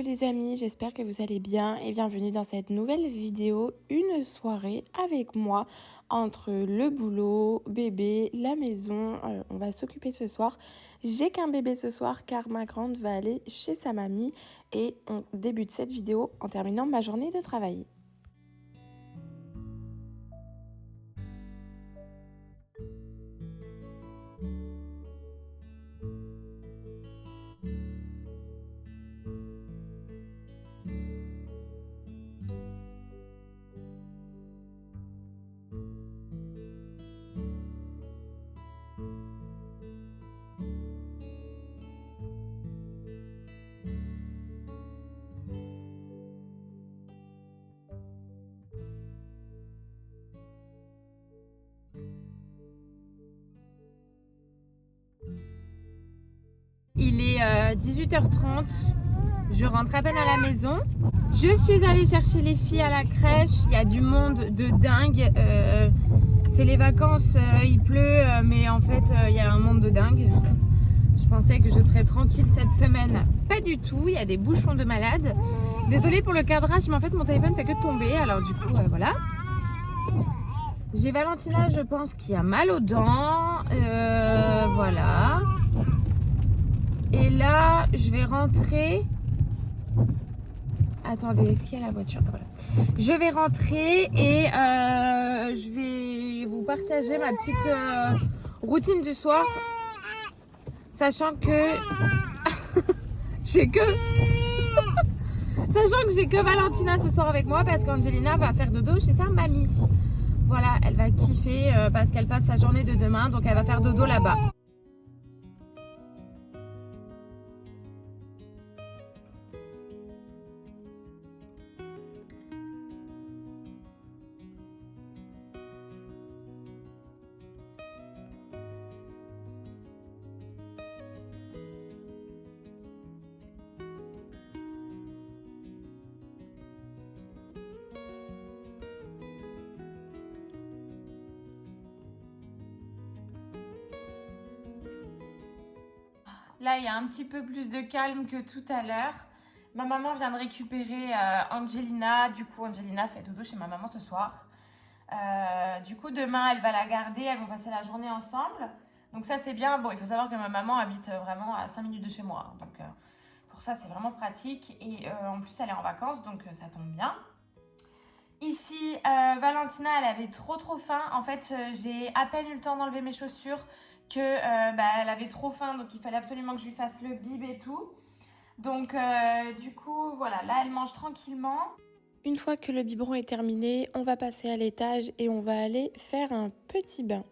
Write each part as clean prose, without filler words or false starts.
les amis, j'espère que vous allez bien et bienvenue dans cette nouvelle vidéo, une soirée avec moi entre le boulot, bébé, la maison. On va s'occuper ce soir. J'ai qu'un bébé ce soir car ma grande va aller chez sa mamie et on débute cette vidéo en terminant ma journée de travail. Il est 18h30, je rentre à peine à la maison. Je suis allée chercher les filles à la crèche, il y a du monde de dingue. C'est les vacances, il pleut, mais en fait il y a un monde de dingue. Je pensais que je serais tranquille cette semaine, pas du tout, il y a des bouchons de malade. Désolée pour le cadrage, mais en fait mon téléphone fait que tomber, alors du coup voilà. J'ai Valentina, je pense, qui a mal aux dents, voilà. Et là, je vais rentrer. Attendez, est-ce qu'il y a la voiture? Voilà. Je vais rentrer et je vais vous partager ma petite routine du soir. Sachant que j'ai que Valentina ce soir avec moi parce qu'Angelina va faire dodo chez sa mamie. Voilà, elle va kiffer parce qu'elle passe sa journée de demain, donc elle va faire dodo là-bas. Là, il y a un petit peu plus de calme que tout à l'heure. Ma maman vient de récupérer Angelina. Du coup, Angelina fait dodo chez ma maman ce soir. Du coup, demain, elle va la garder. Elles vont passer la journée ensemble. Donc ça, c'est bien. Bon, il faut savoir que ma maman habite vraiment à 5 minutes de chez moi. Donc pour ça, c'est vraiment pratique. Et en plus, elle est en vacances, donc ça tombe bien. Ici, Valentina, elle avait trop faim. En fait, j'ai à peine eu le temps d'enlever mes chaussures que elle avait trop faim, donc il fallait absolument que je lui fasse le bib et tout. Donc du coup, voilà, là elle mange tranquillement. Une fois que le biberon est terminé, on va passer à l'étage et on va aller faire un petit bain.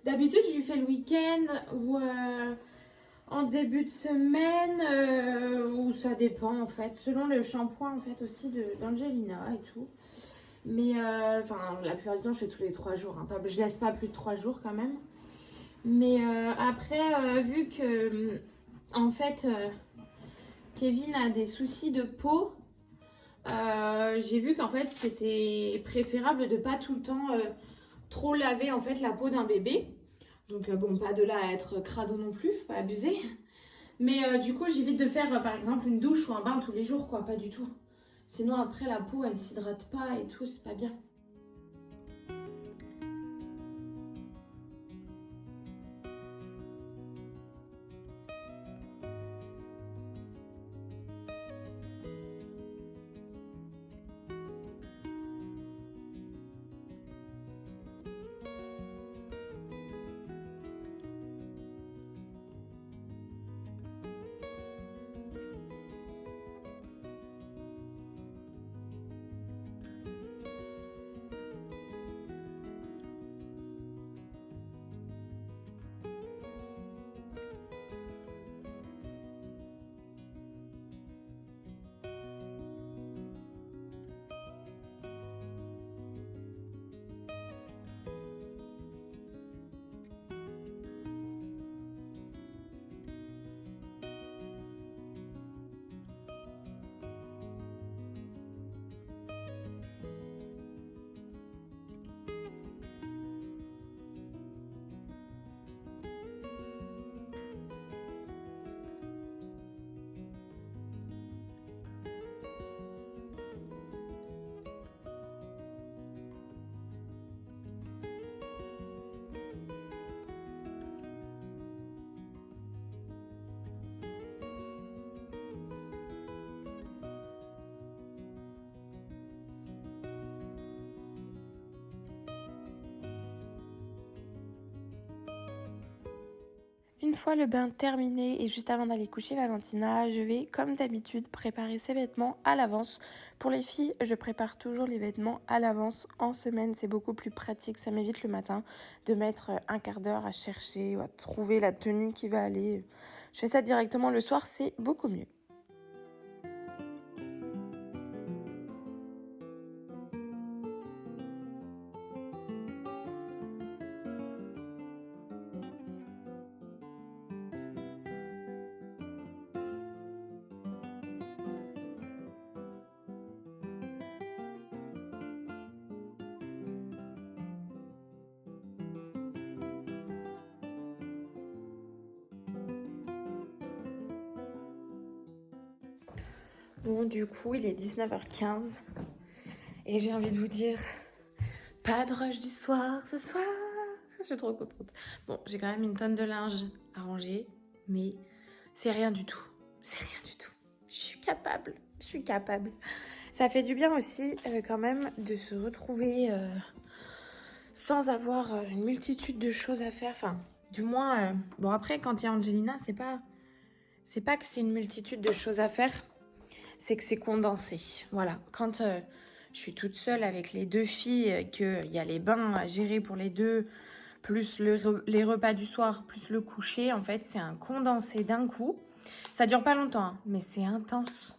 D'habitude, je lui fais le week-end ou en début de semaine, ou ça dépend en fait, selon le shampoing en fait aussi d'Angelina et tout. Mais la plupart du temps, je fais tous les 3 jours. Hein. Je laisse pas plus de 3 jours quand même. Mais après, vu que en fait, Kevin a des soucis de peau, j'ai vu qu'en fait, c'était préférable de pas tout le temps trop laver en fait la peau d'un bébé. Donc bon, pas de là à être crado non plus, faut pas abuser. Mais du coup, j'évite de faire par exemple une douche ou un bain tous les jours, quoi, pas du tout. Sinon après la peau, elle s'hydrate pas et tout, c'est pas bien. fois le bain terminé et juste avant d'aller coucher Valentina, je vais comme d'habitude préparer ses vêtements à l'avance. Pour les filles, je prépare toujours les vêtements à l'avance en semaine, c'est beaucoup plus pratique, ça m'évite le matin de mettre un quart d'heure à chercher ou à trouver la tenue qui va aller. Je fais ça directement le soir, c'est beaucoup mieux. Bon, du coup, il est 19h15 et j'ai envie de vous dire, pas de rush du soir ce soir. Je suis trop contente. Bon, j'ai quand même une tonne de linge à ranger, mais c'est rien du tout. C'est rien du tout. Je suis capable. Ça fait du bien aussi quand même de se retrouver sans avoir une multitude de choses à faire. Enfin, du moins, bon après, quand il y a Angelina, c'est pas que c'est une multitude de choses à faire. C'est que c'est condensé. Voilà, quand je suis toute seule avec les deux filles, qu'il y a les bains à gérer pour les deux, plus les repas du soir, plus le coucher, en fait, c'est un condensé d'un coup. Ça dure pas longtemps, hein, mais c'est intense.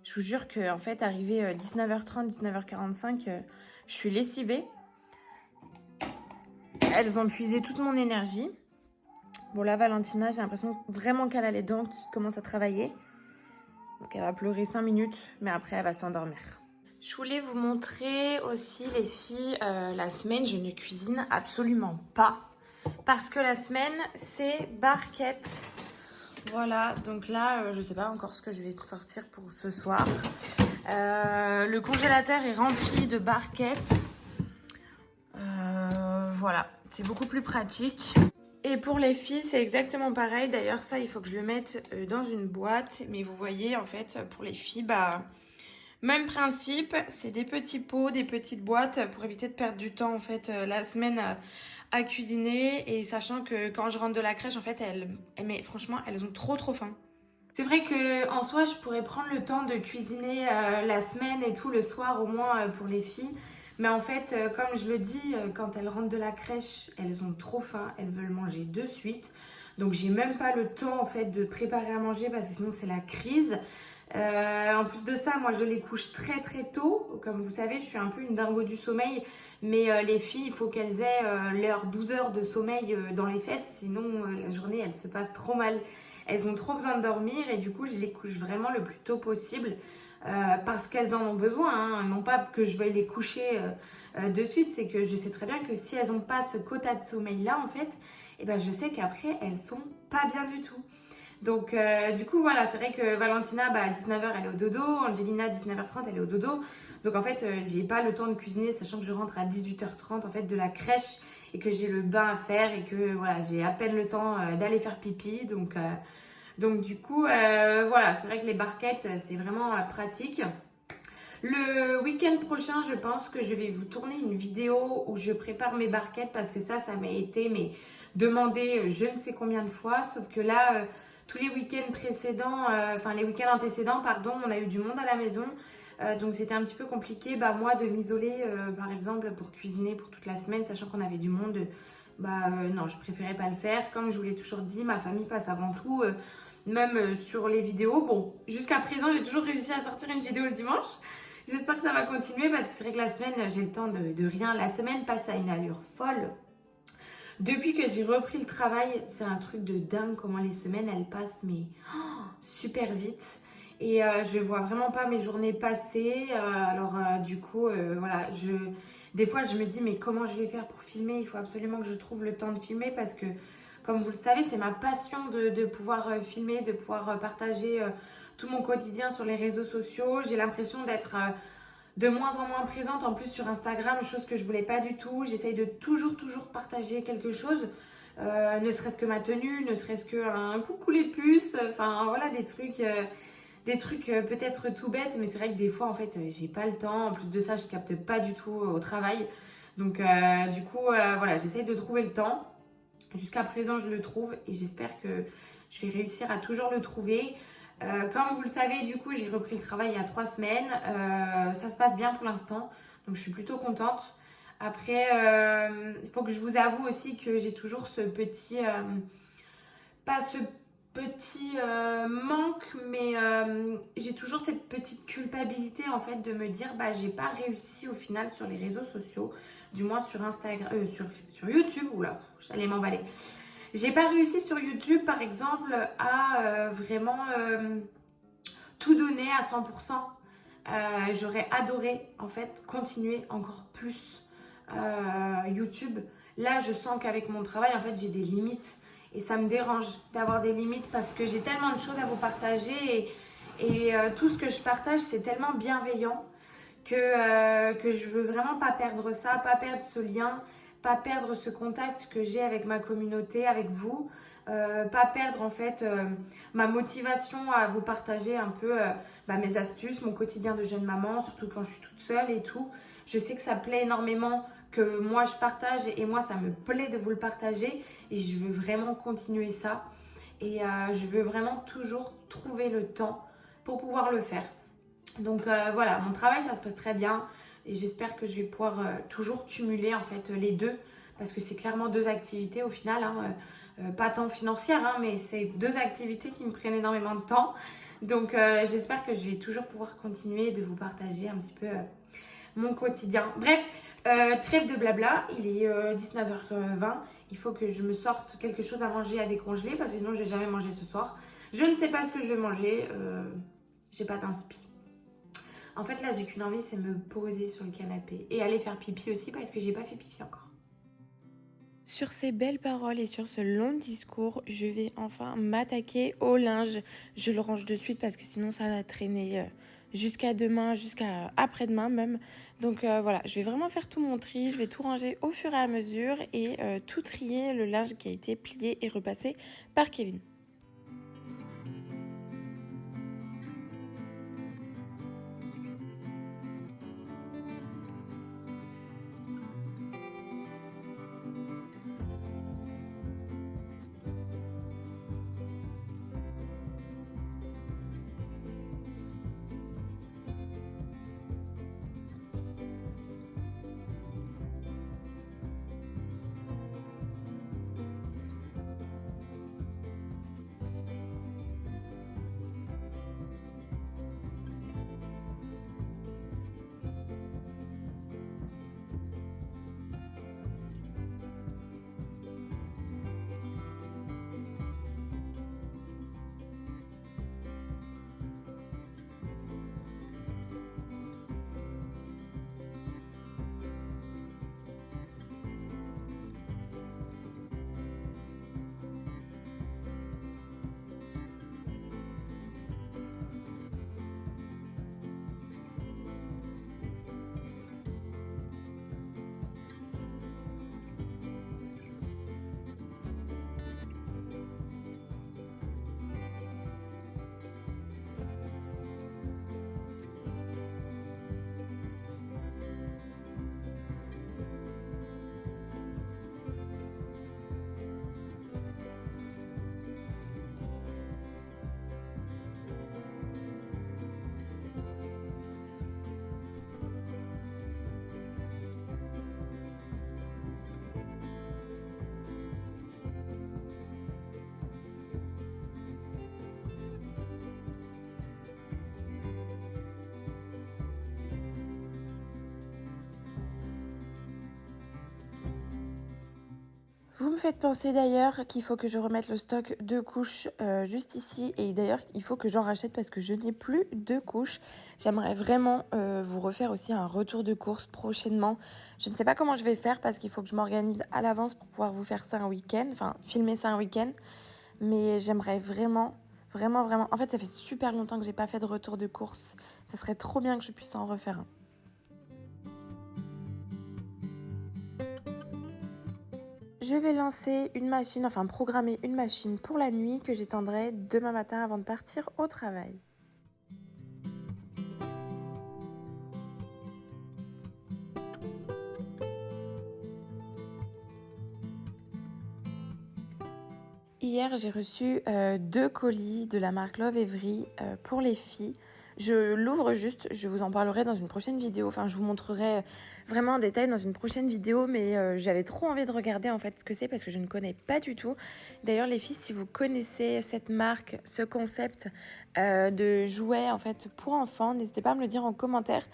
Je vous jure que, en fait, arrivé 19h30, 19h45, je suis lessivée. Elles ont puisé toute mon énergie. Bon, là, Valentina, j'ai l'impression vraiment qu'elle a les dents qui commencent à travailler. Donc elle va pleurer 5 minutes, mais après elle va s'endormir. Je voulais vous montrer aussi les filles, la semaine je ne cuisine absolument pas. Parce que la semaine c'est barquette. Voilà, donc là je sais pas encore ce que je vais sortir pour ce soir. Le congélateur est rempli de barquettes. Voilà, c'est beaucoup plus pratique. Et pour les filles, c'est exactement pareil. D'ailleurs, ça, il faut que je le mette dans une boîte. Mais vous voyez, en fait, pour les filles, bah, même principe. C'est des petits pots, des petites boîtes pour éviter de perdre du temps, en fait, la semaine à cuisiner. Et sachant que quand je rentre de la crèche, en fait, mais franchement, elles ont trop faim. C'est vrai que en soi, je pourrais prendre le temps de cuisiner la semaine et tout le soir, au moins pour les filles. Mais en fait, comme je le dis, quand elles rentrent de la crèche, elles ont trop faim, elles veulent manger de suite. Donc j'ai même pas le temps en fait de préparer à manger parce que sinon c'est la crise. En plus de ça, moi je les couche très tôt. Comme vous savez, je suis un peu une dingo du sommeil. Mais les filles, il faut qu'elles aient leurs 12 heures de sommeil dans les fesses. Sinon, la journée, elle se passe trop mal. Elles ont trop besoin de dormir et du coup, je les couche vraiment le plus tôt possible. Parce qu'elles en ont besoin, hein. Non pas que je veuille les coucher de suite, c'est que je sais très bien que si elles n'ont pas ce quota de sommeil là en fait, et ben je sais qu'après elles sont pas bien du tout. Donc du coup voilà, c'est vrai que Valentina à 19h elle est au dodo, Angelina 19h30 elle est au dodo. Donc en fait j'ai pas le temps de cuisiner, sachant que je rentre à 18h30 en fait de la crèche et que j'ai le bain à faire et que voilà, j'ai à peine le temps d'aller faire pipi. Donc du coup, voilà, c'est vrai que les barquettes, c'est vraiment pratique. Le week-end prochain, je pense que je vais vous tourner une vidéo où je prépare mes barquettes parce que ça m'a été demandé je ne sais combien de fois. Sauf que là, tous les week-ends précédents, les week-ends antécédents, pardon, on a eu du monde à la maison. Donc c'était un petit peu compliqué, moi, de m'isoler, par exemple, pour cuisiner pour toute la semaine, sachant qu'on avait du monde. Non, je préférais pas le faire. Comme je vous l'ai toujours dit, ma famille passe avant tout. Même sur les vidéos. Bon, jusqu'à présent, j'ai toujours réussi à sortir une vidéo le dimanche. J'espère que ça va continuer parce que c'est vrai que la semaine, j'ai le temps de rien. La semaine passe à une allure folle. Depuis que j'ai repris le travail, c'est un truc de dingue comment les semaines, elles passent mais super vite. Et je vois vraiment pas mes journées passer. Du coup, voilà, des fois, je me dis mais comment je vais faire pour filmer? Il faut absolument que je trouve le temps de filmer parce que comme vous le savez, c'est ma passion de pouvoir filmer, de pouvoir partager tout mon quotidien sur les réseaux sociaux. J'ai l'impression d'être de moins en moins présente en plus sur Instagram, chose que je voulais pas du tout. J'essaye de toujours partager quelque chose, ne serait-ce que ma tenue, ne serait-ce que un coucou les puces, enfin voilà des trucs peut-être tout bêtes, mais c'est vrai que des fois en fait j'ai pas le temps. En plus de ça, je capte pas du tout au travail. Donc du coup voilà, j'essaye de trouver le temps. Jusqu'à présent, je le trouve et j'espère que je vais réussir à toujours le trouver. Comme vous le savez, du coup, j'ai repris le travail il y a 3 semaines. Ça se passe bien pour l'instant, donc je suis plutôt contente. Après, il faut que je vous avoue aussi que j'ai toujours ce petit... pas ce petit manque, mais j'ai toujours cette petite culpabilité en fait de me dire bah j'ai pas réussi au final sur les réseaux sociaux, du moins sur Instagram, sur YouTube, oula, j'allais m'emballer. J'ai pas réussi sur YouTube par exemple à vraiment tout donner à 100%. J'aurais adoré en fait continuer encore plus YouTube. Là, je sens qu'avec mon travail, en fait, j'ai des limites et ça me dérange d'avoir des limites parce que j'ai tellement de choses à vous partager et tout ce que je partage, c'est tellement bienveillant que je veux vraiment pas perdre ça, pas perdre ce lien, pas perdre ce contact que j'ai avec ma communauté, avec vous. Pas perdre en fait ma motivation à vous partager un peu mes astuces, mon quotidien de jeune maman, surtout quand je suis toute seule et tout. Je sais que ça plaît énormément que moi je partage et moi ça me plaît de vous le partager et je veux vraiment continuer ça et je veux vraiment toujours trouver le temps pour pouvoir le faire. Donc voilà, mon travail ça se passe très bien et j'espère que je vais pouvoir toujours cumuler en fait les deux parce que c'est clairement 2 activités au final, hein, pas tant financières, hein, mais c'est 2 activités qui me prennent énormément de temps. Donc j'espère que je vais toujours pouvoir continuer de vous partager un petit peu mon quotidien. Bref, trêve de blabla, il est 19h20, il faut que je me sorte quelque chose à manger à décongeler parce que sinon je vais jamais manger ce soir. Je ne sais pas ce que je vais manger, j'ai pas d'inspi. En fait, là, j'ai qu'une envie, c'est me poser sur le canapé et aller faire pipi aussi parce que j'ai pas fait pipi encore. Sur ces belles paroles et sur ce long discours, je vais enfin m'attaquer au linge. Je le range de suite parce que sinon ça va traîner jusqu'à demain, jusqu'à après-demain même. Donc voilà, je vais vraiment faire tout mon tri, je vais tout ranger au fur et à mesure et tout trier le linge qui a été plié et repassé par Kevin. Vous me faites penser d'ailleurs qu'il faut que je remette le stock de couches juste ici. Et d'ailleurs, il faut que j'en rachète parce que je n'ai plus de couches. J'aimerais vraiment vous refaire aussi un retour de course prochainement. Je ne sais pas comment je vais faire parce qu'il faut que je m'organise à l'avance pour pouvoir vous faire ça un week-end. Enfin, filmer ça un week-end. Mais j'aimerais vraiment, vraiment, vraiment... En fait, ça fait super longtemps que j'ai pas fait de retour de course. Ce serait trop bien que je puisse en refaire un. Je vais lancer une machine, enfin programmer une machine pour la nuit que j'étendrai demain matin avant de partir au travail. Hier, j'ai reçu 2 colis de la marque Love Every pour les filles. Je l'ouvre juste, je vous en parlerai dans une prochaine vidéo. Enfin, je vous montrerai vraiment en détail dans une prochaine vidéo, mais j'avais trop envie de regarder en fait ce que c'est parce que je ne connais pas du tout. D'ailleurs, les filles, si vous connaissez cette marque, ce concept de jouets en fait pour enfants, n'hésitez pas à me le dire en commentaire.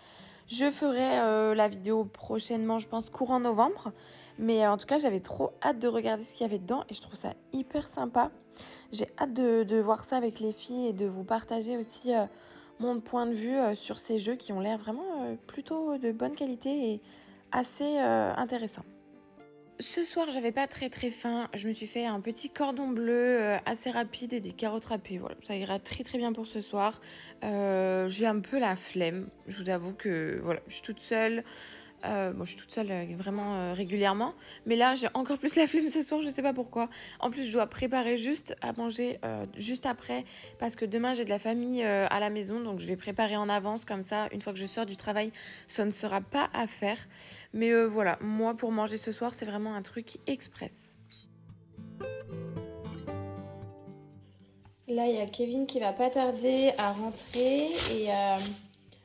Je ferai la vidéo prochainement, je pense, courant novembre. Mais en tout cas, j'avais trop hâte de regarder ce qu'il y avait dedans et je trouve ça hyper sympa. J'ai hâte de voir ça avec les filles et de vous partager aussi mon point de vue sur ces jeux qui ont l'air vraiment plutôt de bonne qualité et assez intéressants. Ce soir, j'avais pas très faim. Je me suis fait un petit cordon bleu assez rapide et des carottes râpées. Voilà, ça ira très bien pour ce soir. J'ai un peu la flemme. Je vous avoue que voilà, je suis toute seule. Bon, je suis toute seule vraiment régulièrement. Mais là, j'ai encore plus la flemme ce soir, je sais pas pourquoi. En plus, je dois préparer juste à manger juste après. Parce que demain, j'ai de la famille à la maison. Donc, je vais préparer en avance. Comme ça, une fois que je sors du travail, ça ne sera pas à faire. Mais voilà, moi, pour manger ce soir, c'est vraiment un truc express. Là, il y a Kevin qui va pas tarder à rentrer et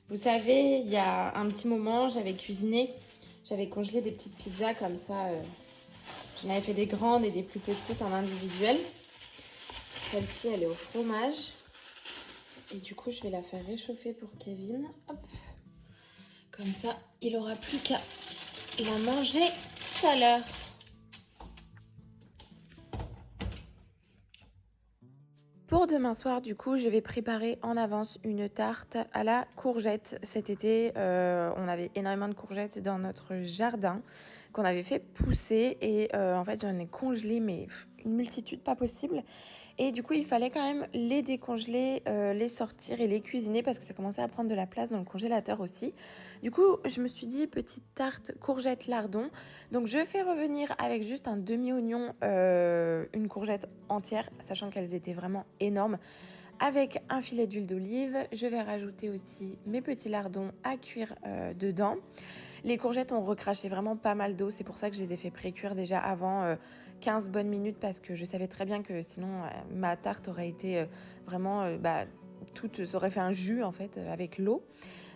vous savez, il y a un petit moment, j'avais cuisiné, j'avais congelé des petites pizzas comme ça. J'en avais fait des grandes et des plus petites en individuel. Celle-ci, elle est au fromage. Et du coup, je vais la faire réchauffer pour Kevin. Hop. Comme ça, il aura plus qu'à la manger tout à l'heure. Pour demain soir, du coup, je vais préparer en avance une tarte à la courgette. Cet été, on avait énormément de courgettes dans notre jardin qu'on avait fait pousser et en fait, j'en ai congelé, mais une multitude pas possible. Et du coup, il fallait quand même les décongeler, les sortir et les cuisiner parce que ça commençait à prendre de la place dans le congélateur aussi. Du coup, je me suis dit petite tarte courgette lardon. Donc, je fais revenir avec juste un demi-oignon, une courgette entière, sachant qu'elles étaient vraiment énormes. Avec un filet d'huile d'olive, je vais rajouter aussi mes petits lardons à cuire dedans. Les courgettes ont recraché vraiment pas mal d'eau, c'est pour ça que je les ai fait pré-cuire déjà avant 15 bonnes minutes parce que je savais très bien que sinon ma tarte aurait été vraiment toute, ça aurait fait un jus en fait avec l'eau.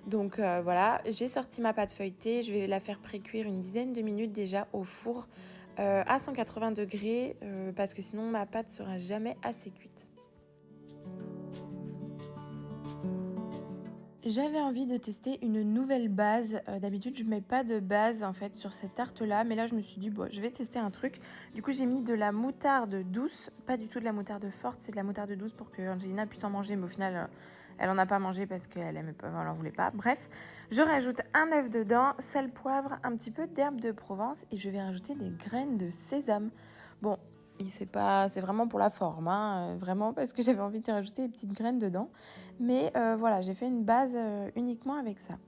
Donc voilà, j'ai sorti ma pâte feuilletée, je vais la faire pré-cuire une dizaine de minutes déjà au four à 180 degrés parce que sinon ma pâte sera jamais assez cuite. J'avais envie de tester une nouvelle base. D'habitude, je mets pas de base en fait sur cette tarte-là, mais là, je me suis dit, bon, je vais tester un truc. Du coup, j'ai mis de la moutarde douce, pas du tout de la moutarde forte, c'est de la moutarde douce pour que Angelina puisse en manger, mais au final, elle en a pas mangé parce qu'elle aimait pas, elle en voulait pas. Bref, je rajoute un œuf dedans, sel, poivre, un petit peu d'herbe de Provence et je vais rajouter des graines de sésame. Bon, c'est vraiment pour la forme, hein, vraiment parce que j'avais envie de rajouter des petites graines dedans. Mais voilà, j'ai fait une base uniquement avec ça.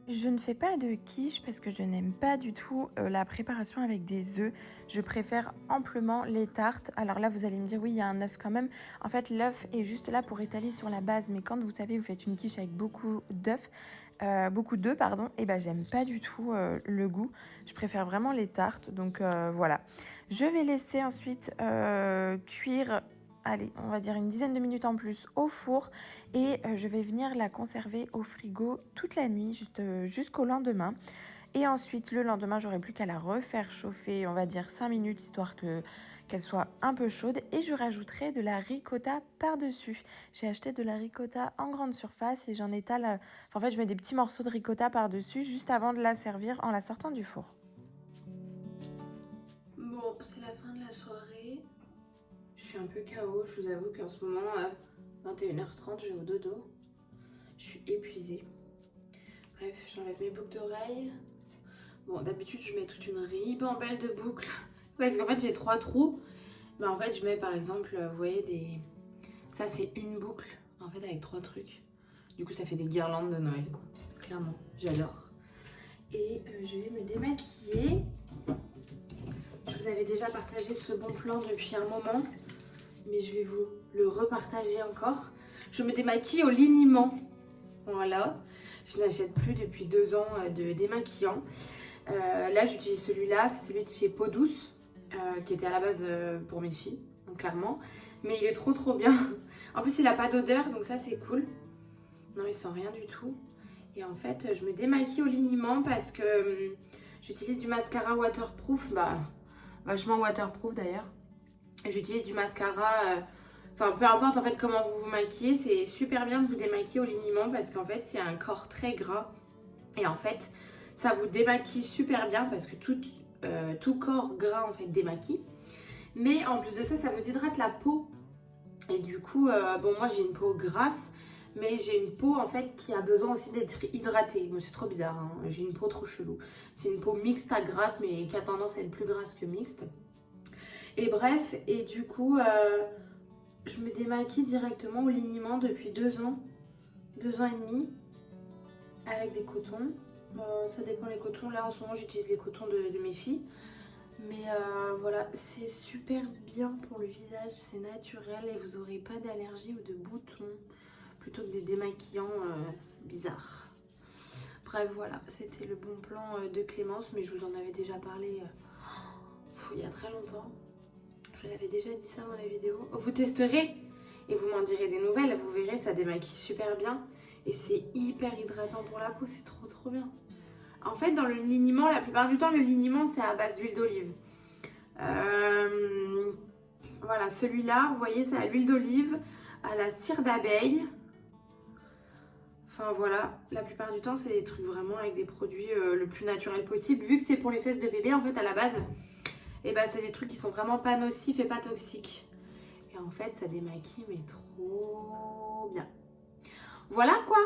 Je ne fais pas de quiche parce que je n'aime pas du tout la préparation avec des œufs. Je préfère amplement les tartes. Alors là, vous allez me dire, oui, il y a un œuf quand même. En fait, l'œuf est juste là pour étaler sur la base. Mais quand vous savez, vous faites une quiche avec beaucoup d'œufs, et ben j'aime pas du tout le goût. Je préfère vraiment les tartes. Donc voilà. Je vais laisser ensuite cuire. Allez, on va dire une dizaine de minutes en plus au four et je vais venir la conserver au frigo toute la nuit jusqu'au lendemain. Et ensuite, le lendemain, j'aurai plus qu'à la refaire chauffer, on va dire 5 minutes, histoire qu'elle soit un peu chaude. Et je rajouterai de la ricotta par-dessus. J'ai acheté de la ricotta en grande surface et j'en étale... en fait, je mets des petits morceaux de ricotta par-dessus juste avant de la servir en la sortant du four. Bon, c'est la fin de la soirée. Je suis un peu KO, je vous avoue qu'en ce moment, 21h30, je vais au dodo. Je suis épuisée. Bref, j'enlève mes boucles d'oreilles. Bon, d'habitude, je mets toute une ribambelle de boucles. Parce qu'en fait, j'ai 3 trous. Mais en fait, je mets par exemple, vous voyez, ça c'est une boucle En fait, avec 3 trucs. Du coup, ça fait des guirlandes de Noël, quoi. Clairement, j'adore. Et je vais me démaquiller. Je vous avais déjà partagé ce bon plan depuis un moment, mais je vais vous le repartager encore. Je me démaquille au liniment. Voilà. Je n'achète plus depuis 2 ans de démaquillant. Là, j'utilise celui-là. C'est celui de chez Peau Douce, qui était à la base pour mes filles, donc clairement. Mais il est trop bien. En plus, il n'a pas d'odeur, donc ça, c'est cool. Non, il sent rien du tout. Et en fait, je me démaquille au liniment parce que j'utilise du mascara waterproof. Vachement waterproof d'ailleurs. J'utilise du mascara... Enfin, peu importe en fait comment vous vous maquillez, c'est super bien de vous démaquiller au liniment parce qu'en fait, c'est un corps très gras. Et en fait, ça vous démaquille super bien parce que tout corps gras en fait démaquille. Mais en plus de ça, ça vous hydrate la peau. Et du coup, bon, moi j'ai une peau grasse, mais j'ai une peau en fait qui a besoin aussi d'être hydratée. Bon, c'est trop bizarre, hein. J'ai une peau trop chelou. C'est une peau mixte à grasse, mais qui a tendance à être plus grasse que mixte. Et bref, et du coup, je me démaquille directement au liniment depuis 2 ans, 2 ans et demi, avec des cotons. Ça dépend les cotons. Là, en ce moment, j'utilise les cotons de mes filles. Mais voilà, c'est super bien pour le visage, c'est naturel et vous n'aurez pas d'allergie ou de boutons plutôt que des démaquillants bizarres. Bref, voilà, c'était le bon plan de Clémence, mais je vous en avais déjà parlé il y a très longtemps. Je vous avais déjà dit ça dans la vidéo. Vous testerez et vous m'en direz des nouvelles, vous verrez, ça démaquille super bien et c'est hyper hydratant pour la peau, c'est trop bien. En fait, dans le liniment, la plupart du temps, le liniment, c'est à base d'huile d'olive. Voilà, celui-là, vous voyez, c'est à l'huile d'olive, à la cire d'abeille. Enfin, voilà, la plupart du temps, c'est des trucs vraiment avec des produits le plus naturel possible. Vu que c'est pour les fesses de bébé, en fait, à la base, et ben, c'est des trucs qui sont vraiment pas nocifs et pas toxiques. Et en fait, ça démaquille, mais trop bien. Voilà, quoi!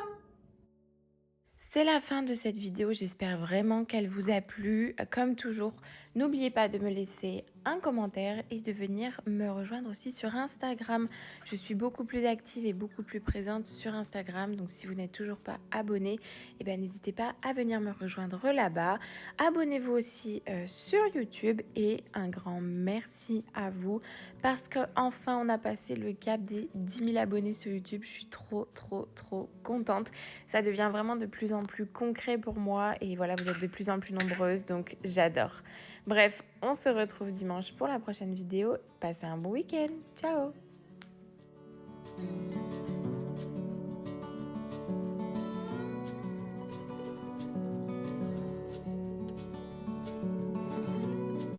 C'est la fin de cette vidéo, j'espère vraiment qu'elle vous a plu. Comme toujours, n'oubliez pas de me laisser un commentaire et de venir me rejoindre aussi sur Instagram. Je suis beaucoup plus active et beaucoup plus présente sur Instagram, donc si vous n'êtes toujours pas abonné, n'hésitez pas à venir me rejoindre là-bas. Abonnez-vous aussi sur YouTube et un grand merci à vous parce qu'enfin on a passé le cap des 10 000 abonnés sur YouTube. Je suis trop contente. Ça devient vraiment de plus en plus concret pour moi et voilà, vous êtes de plus en plus nombreuses, donc j'adore. Bref, on se retrouve dimanche pour la prochaine vidéo. Passez un bon week-end. Ciao!